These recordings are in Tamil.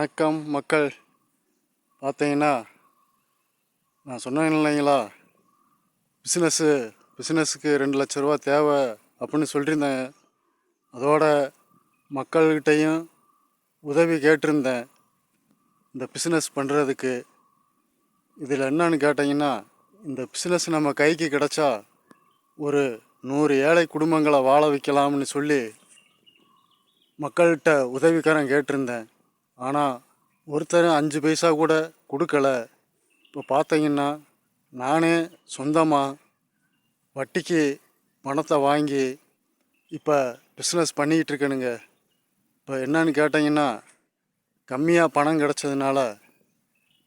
வணக்கம் மக்கள். பார்த்தீங்கன்னா நான் சொன்னேன் இல்லைங்களா, பிஸ்னஸுக்கு 2 லட்ச ரூபா தேவை அப்படின்னு சொல்லியிருந்தேன். அதோட மக்கள்கிட்டையும் உதவி கேட்டிருந்தேன் இந்த பிஸ்னஸ் பண்ணுறதுக்கு. இதில் என்னன்னு கேட்டிங்கன்னா, இந்த பிஸ்னஸ் நம்ம கைக்கு கிடச்சா ஒரு 100 ஏழை குடும்பங்களை வாழ வைக்கலாம்னு சொல்லி மக்கள்கிட்ட உதவிக்காரன் கேட்டிருந்தேன். ஆனால் ஒருத்தர் 5 பைசா கூட கொடுக்கல. இப்போ பார்த்தீங்கன்னா நானே சொந்தமாக வட்டிக்கு பணத்தை வாங்கி இப்போ பிஸ்னஸ் பண்ணிக்கிட்டு இருக்கேனுங்க. இப்போ என்னன்னு கேட்டிங்கன்னா, கம்மியாக பணம் கிடச்சதுனால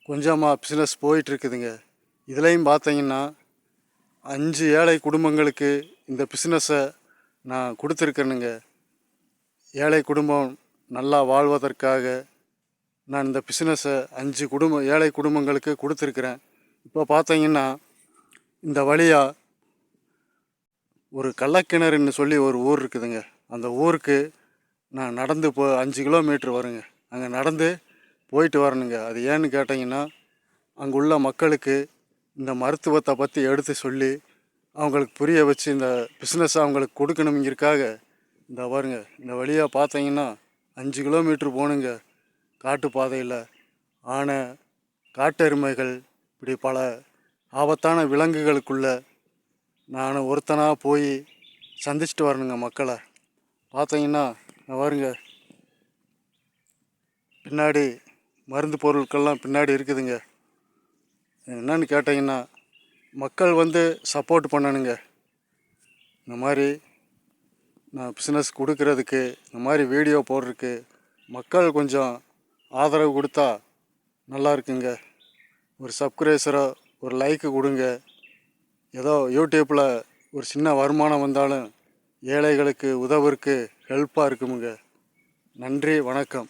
கொஞ்சமாக பிஸ்னஸ் போயிட்டுருக்குதுங்க. இதுலேயும் பார்த்தீங்கன்னா 5 ஏழை குடும்பங்களுக்கு இந்த பிஸ்னஸை நான் கொடுத்துருக்கேனுங்க. ஏழை குடும்பம் நல்லா வாழ்வதற்காக நான் இந்த பிஸ்னஸை 5 ஏழை குடும்பங்களுக்கு கொடுத்துருக்குறேன். இப்போ பார்த்தீங்கன்னா இந்த வழியாக ஒரு கள்ளக்கிணறுன்னு சொல்லி ஒரு ஊர் இருக்குதுங்க. அந்த ஊருக்கு நான் நடந்து 5 கிலோமீட்ரு வருங்க. அங்கே நடந்து போயிட்டு வரணுங்க. அது ஏன்னு கேட்டிங்கன்னா, அங்குள்ள மக்களுக்கு இந்த மருத்துவத்தை பற்றி எடுத்து சொல்லி அவங்களுக்கு புரிய வச்சு இந்த பிஸ்னஸை அவங்களுக்கு கொடுக்கணுங்கிறதுக்காக இந்த வருங்க. இந்த வழியாக பார்த்தீங்கன்னா 5 கிலோமீட்ரு போகணுங்க. காட்டு பாதையில் ஆனை, காட்டெருமைகள், இப்படி பல ஆபத்தான விலங்குகளுக்குள்ள நான் ஒருத்தனாக போய் சந்திச்சுட்டு வரணுங்க மக்களை. பார்த்தீங்கன்னா வருங்க, பின்னாடி மருந்து பொருட்கள்லாம் பின்னாடி இருக்குதுங்க. என்னன்னு கேட்டிங்கன்னா, மக்கள் சப்போர்ட் பண்ணணுங்க. இந்த மாதிரி நான் பிஸ்னஸ் கொடுக்கறதுக்கு, இந்த மாதிரி வீடியோ போடுறதுக்கு மக்கள் கொஞ்சம் ஆதரவு கொடுத்தா நல்லா இருக்குங்க. ஒரு சப்ஸ்கிரைபரோ ஒரு லைக்கு கொடுங்க. ஏதோ யூடியூப்பில் ஒரு சின்ன வருமானம் வந்தாலும் ஏழைகளுக்கு உதவுறதுக்கு ஹெல்ப்பாக இருக்குமுங்க. நன்றி, வணக்கம்.